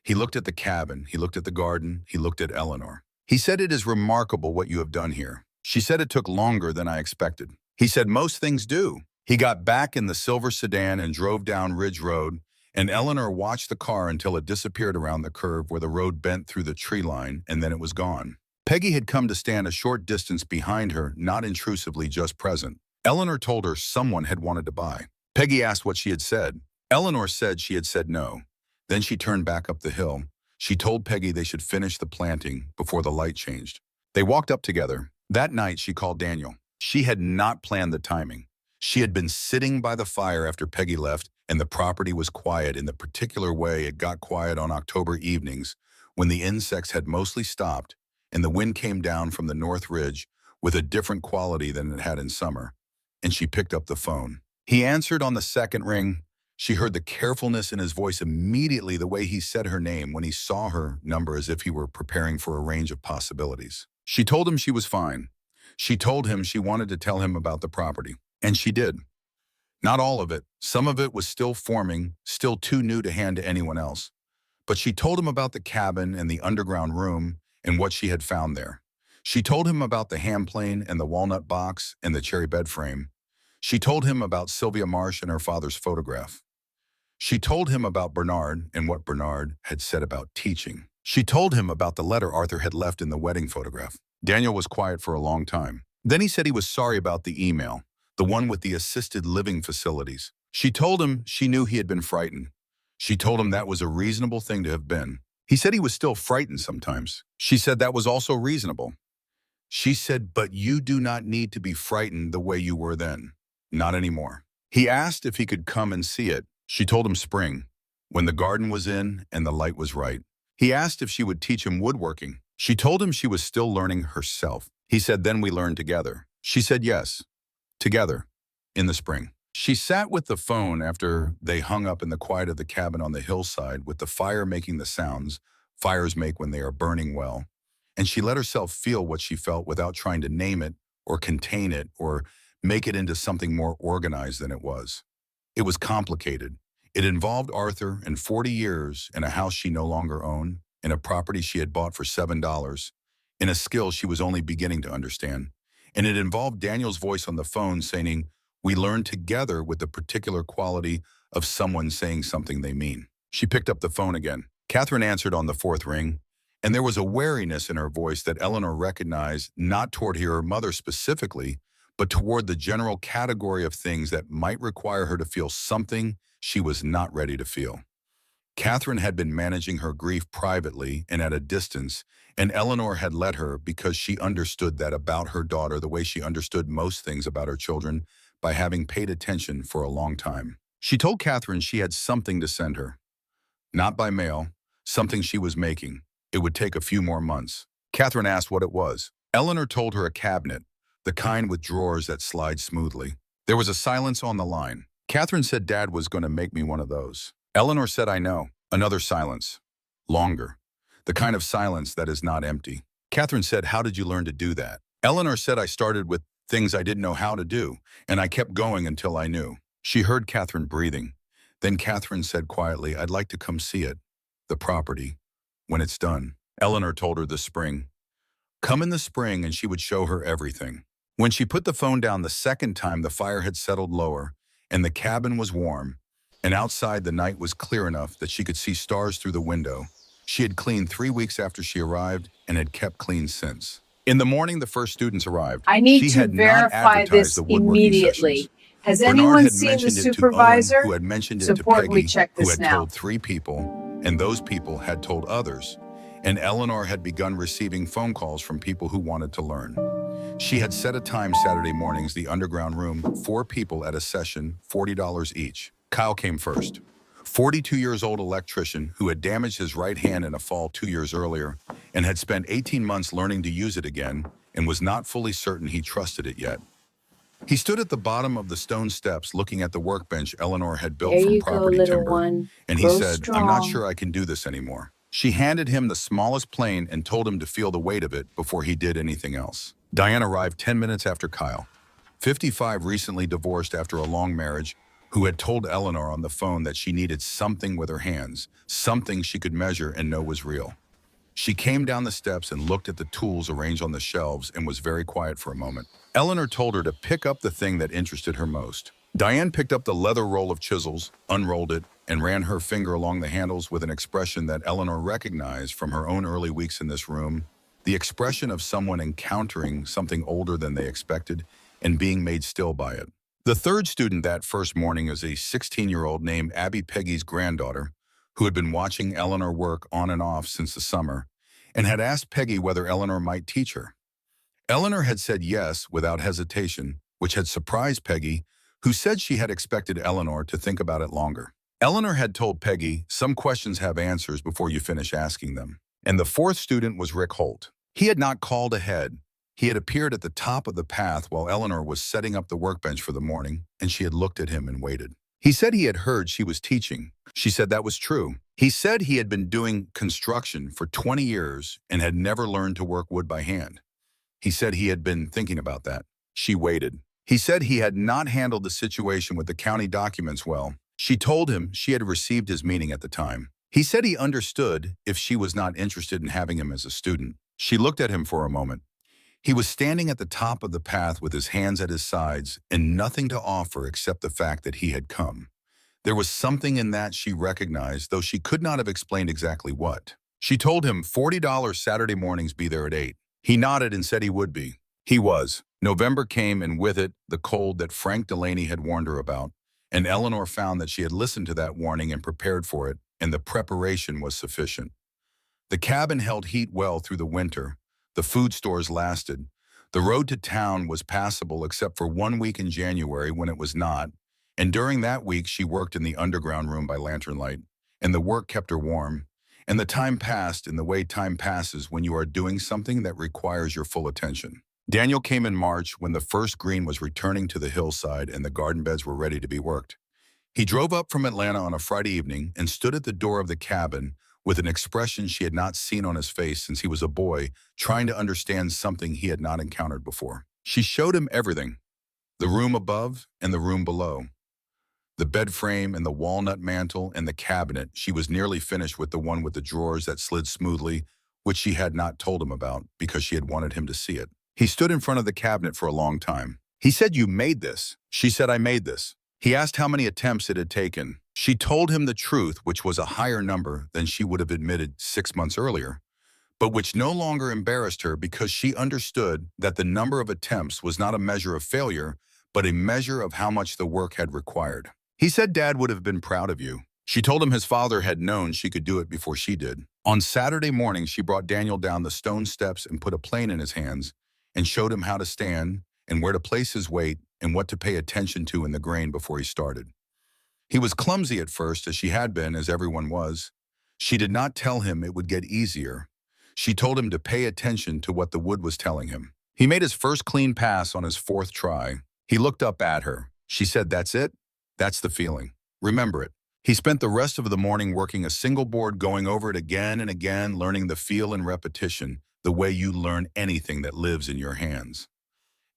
He looked at the cabin, he looked at the garden, he looked at Eleanor. He said, "It is remarkable what you have done here." She said, "It took longer than I expected." He said, "Most things do." He got back in the silver sedan and drove down Ridge Road, and Eleanor watched the car until it disappeared around the curve where the road bent through the tree line, and then it was gone. Peggy had come to stand a short distance behind her, not intrusively, just present. Eleanor told her someone had wanted to buy. Peggy asked what she had said. Eleanor said she had said no. Then she turned back up the hill. She told Peggy they should finish the planting before the light changed. They walked up together. That night, she called Daniel. She had not planned the timing. She had been sitting by the fire after Peggy left, and the property was quiet in the particular way it got quiet on October evenings, when the insects had mostly stopped, and the wind came down from the North Ridge with a different quality than it had in summer. And she picked up the phone. He answered on the second ring. She heard the carefulness in his voice immediately, the way he said her name when he saw her number, as if he were preparing for a range of possibilities. She told him she was fine. She told him she wanted to tell him about the property. And she did. Not all of it. Some of it was still forming, still too new to hand to anyone else. But she told him about the cabin and the underground room and what she had found there. She told him about the ham plane and the walnut box and the cherry bed frame. She told him about Sylvia Marsh and her father's photograph. She told him about Bernard and what Bernard had said about teaching. She told him about the letter Arthur had left in the wedding photograph. Daniel was quiet for a long time. Then he said he was sorry about the email, the one with the assisted living facilities. She told him she knew he had been frightened. She told him that was a reasonable thing to have been. He said he was still frightened sometimes. She said that was also reasonable. She said, "But you do not need to be frightened the way you were then. Not anymore." He asked if he could come and see it. She told him spring, when the garden was in and the light was right. He asked if she would teach him woodworking. She told him she was still learning herself. He said, "Then we learn together." She said yes, together, in the spring. She sat with the phone after they hung up in the quiet of the cabin on the hillside, with the fire making the sounds fires make when they are burning well. And she let herself feel what she felt without trying to name it or contain it or make it into something more organized than it was. It was complicated. It involved Arthur and 40 years in a house she no longer owned, in a property she had bought for $7, in a skill she was only beginning to understand. And it involved Daniel's voice on the phone saying, "We learn together," with the particular quality of someone saying something they mean. She picked up the phone again. Catherine answered on the fourth ring, and there was a wariness in her voice that Eleanor recognized, not toward her mother specifically, but toward the general category of things that might require her to feel something she was not ready to feel. Catherine had been managing her grief privately and at a distance, and Eleanor had let her because she understood that about her daughter the way she understood most things about her children, by having paid attention for a long time. She told Catherine she had something to send her. Not by mail, something she was making. It would take a few more months. Catherine asked what it was. Eleanor told her a cabinet, the kind with drawers that slide smoothly. There was a silence on the line. Catherine said Dad was going to make me one of those. Eleanor said, "I know." Another silence. Longer. The kind of silence that is not empty. Catherine said, "How did you learn to do that?" Eleanor said, "I started with things I didn't know how to do, and I kept going until I knew." She heard Catherine breathing. Then Catherine said quietly, "I'd like to come see it, the property, when it's done." Eleanor told her the spring. Come in the spring and she would show her everything. When she put the phone down the second time, the fire had settled lower, and the cabin was warm, and outside the night was clear enough that she could see stars through the window. She had cleaned 3 weeks after she arrived and had kept clean since. In the morning, the first students arrived. I need She to had not verify advertised this the woodworking sessions. immediately. Has Bernard anyone had seen the mentioned it to Owen, supervisor? who had mentioned it to Support, we Peggy, check who this had now. told 3 people. and those people had told others, and Eleanor had begun receiving phone calls from people who wanted to learn. She had set a time Saturday mornings, the underground room, 4 people at a session, $40 each. Kyle came first. 42-years-old electrician who had damaged his right hand in a fall 2 years earlier and had spent 18 months learning to use it again and was not fully certain he trusted it yet. He stood at the bottom of the stone steps looking at the workbench Eleanor had built There from you go, property little timber, one. and he Grow said, "I'm not strong. sure I can do this anymore." She handed him the smallest plane and told him to feel the weight of it before he did anything else. Diane arrived 10 minutes after Kyle. 55, recently divorced after a long marriage, who had told Eleanor on the phone that she needed something with her hands, something she could measure and know was real. She came down the steps and looked at the tools arranged on the shelves and was very quiet for a moment. Eleanor told her to pick up the thing that interested her most. Diane picked up the leather roll of chisels, unrolled it, and ran her finger along the handles with an expression that Eleanor recognized from her own early weeks in this room, the expression of someone encountering something older than they expected and being made still by it. The third student that first morning is a 16-year-old named Abby, Peggy's granddaughter, who had been watching Eleanor work on and off since the summer and had asked Peggy whether Eleanor might teach her. Eleanor had said yes without hesitation, which had surprised Peggy, who said she had expected Eleanor to think about it longer. Eleanor had told Peggy, "Some questions have answers before you finish asking them." And the fourth student was Rick Holt. He had not called ahead. He had appeared at the top of the path while Eleanor was setting up the workbench for the morning, and she had looked at him and waited. He said he had heard she was teaching. She said that was true. He said he had been doing construction for 20 years and had never learned to work wood by hand. He said he had been thinking about that. She waited. He said he had not handled the situation with the county documents well. She told him she had received his meaning at the time. He said he understood if she was not interested in having him as a student. She looked at him for a moment. He was standing at the top of the path with his hands at his sides and nothing to offer except the fact that he had come. There was something in that she recognized, though she could not have explained exactly what. She told him $40 Saturday mornings, be there at 8. He nodded and said he would be. He was. November came, and with it, the cold that Frank Delaney had warned her about, and Eleanor found that she had listened to that warning and prepared for it, and the preparation was sufficient. The cabin held heat well through the winter. The food stores lasted. The road to town was passable except for 1 week in January when it was not, and during that week she worked in the underground room by lantern light, and the work kept her warm, and the time passed in the way time passes when you are doing something that requires your full attention. Daniel came in March when the first green was returning to the hillside and the garden beds were ready to be worked. He drove up from Atlanta on a Friday evening and stood at the door of the cabin with an expression she had not seen on his face since he was a boy, trying to understand something he had not encountered before. She showed him everything, the room above and the room below, the bed frame and the walnut mantel and the cabinet. She was nearly finished with the one with the drawers that slid smoothly, which she had not told him about because she had wanted him to see it. He stood in front of the cabinet for a long time. He said, "You made this." She said, "I made this." He asked how many attempts it had taken. She told him the truth, which was a higher number than she would have admitted 6 months earlier, but which no longer embarrassed her because she understood that the number of attempts was not a measure of failure, but a measure of how much the work had required. He said Dad would have been proud of you. She told him his father had known she could do it before she did. On Saturday morning, she brought Daniel down the stone steps and put a plane in his hands and showed him how to stand and where to place his weight and what to pay attention to in the grain before he started. He was clumsy at first, as she had been, as everyone was. She did not tell him it would get easier. She told him to pay attention to what the wood was telling him. He made his first clean pass on his 4th try. He looked up at her. She said, "That's it? That's the feeling. Remember it." He spent the rest of the morning working a single board, going over it again and again, learning the feel and repetition, the way you learn anything that lives in your hands.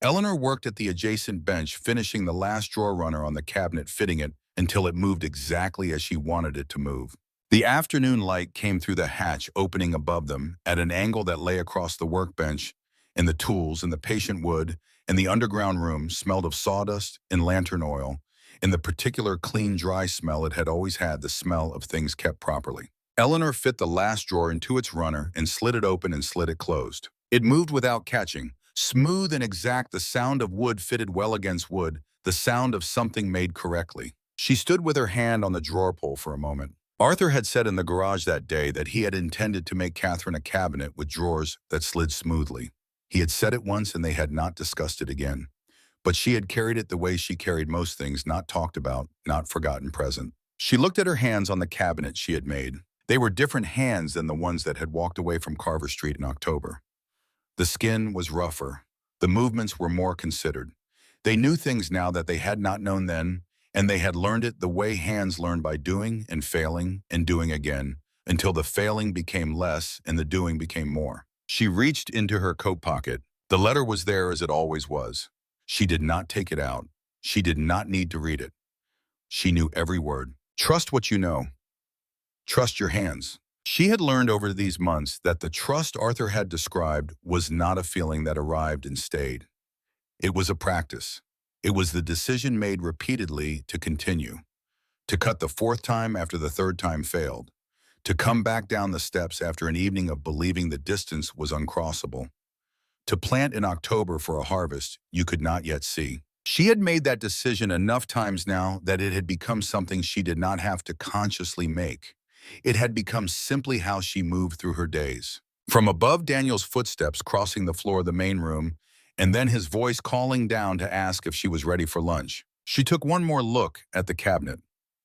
Eleanor worked at the adjacent bench, finishing the last drawer runner on the cabinet, fitting it until it moved exactly as she wanted it to move. The afternoon light came through the hatch opening above them at an angle that lay across the workbench, and the tools and the patient wood and the underground room smelled of sawdust and lantern oil, and the particular clean, dry smell it had always had, the smell of things kept properly. Eleanor fit the last drawer into its runner and slid it open and slid it closed. It moved without catching. Smooth and exact, the sound of wood fitted well against wood, the sound of something made correctly. She stood with her hand on the drawer pull for a moment. Arthur had said in the garage that day that he had intended to make Catherine a cabinet with drawers that slid smoothly. He had said it once and they had not discussed it again. But she had carried it the way she carried most things not talked about, not forgotten present. She looked at her hands on the cabinet she had made. They were different hands than the ones that had walked away from Carver Street in October. The skin was rougher. The movements were more considered. They knew things now that they had not known then, and they had learned it the way hands learn by doing and failing and doing again, until the failing became less and the doing became more. She reached into her coat pocket. The letter was there as it always was. She did not take it out. She did not need to read it. She knew every word. Trust what you know. Trust your hands. She had learned over these months that the trust Arthur had described was not a feeling that arrived and stayed. It was a practice. It was the decision made repeatedly to continue, to cut the fourth time after the third time failed, to come back down the steps after an evening of believing the distance was uncrossable, to plant in October for a harvest you could not yet see. She had made that decision enough times now that it had become something she did not have to consciously make. It had become simply how she moved through her days. From above Daniel's footsteps crossing the floor of the main room, and then his voice calling down to ask if she was ready for lunch, she took one more look at the cabinet,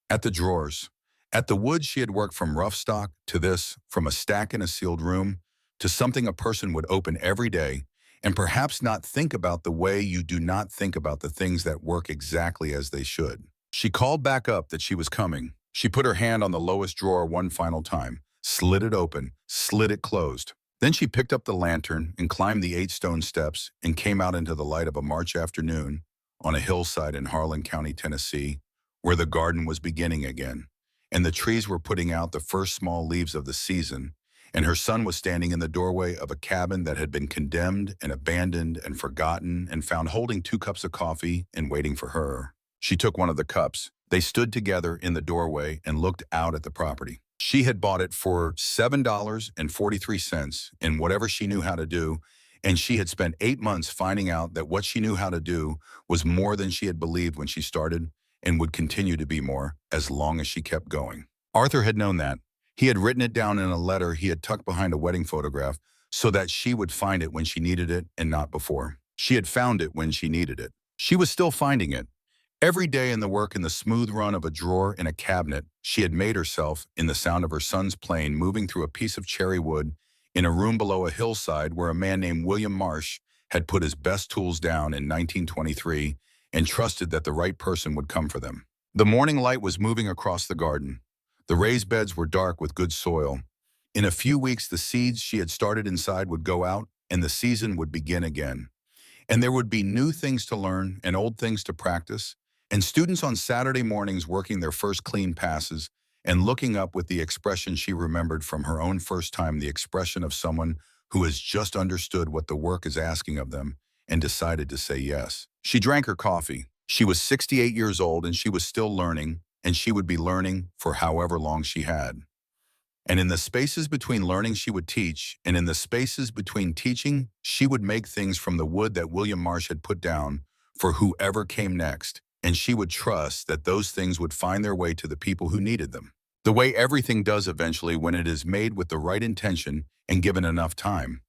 at the drawers, at the wood she had worked from rough stock to this, from a stack in a sealed room, to something a person would open every day, and perhaps not think about the way you do not think about the things that work exactly as they should. She called back up that she was coming. She put her hand on the lowest drawer one final time, slid it open, slid it closed. Then she picked up the lantern and climbed the 8 stone steps and came out into the light of a March afternoon on a hillside in Harlan County, Tennessee, where the garden was beginning again, and the trees were putting out the first small leaves of the season, and her son was standing in the doorway of a cabin that had been condemned and abandoned and forgotten and found holding 2 cups of coffee and waiting for her. She took one of the cups. They stood together in the doorway and looked out at the property. She had bought it for $7.43 in whatever she knew how to do, and she had spent 8 months finding out that what she knew how to do was more than she had believed when she started and would continue to be more as long as she kept going. Arthur had known that. He had written it down in a letter he had tucked behind a wedding photograph so that she would find it when she needed it and not before. She had found it when she needed it. She was still finding it. Every day in the work in the smooth run of a drawer in a cabinet, she had made herself in the sound of her son's plane moving through a piece of cherry wood in a room below a hillside where a man named William Marsh had put his best tools down in 1923 and trusted that the right person would come for them. The morning light was moving across the garden. The raised beds were dark with good soil. In a few weeks, the seeds she had started inside would go out and the season would begin again. And there would be new things to learn and old things to practice, and students on Saturday mornings working their first clean passes and looking up with the expression she remembered from her own first time, the expression of someone who has just understood what the work is asking of them and decided to say yes. She drank her coffee. She was 68 years old and she was still learning, and she would be learning for however long she had. And in the spaces between learning, she would teach, and in the spaces between teaching, she would make things from the wood that William Marsh had put down for whoever came next, and she would trust that those things would find their way to the people who needed them. The way everything does eventually when it is made with the right intention and given enough time.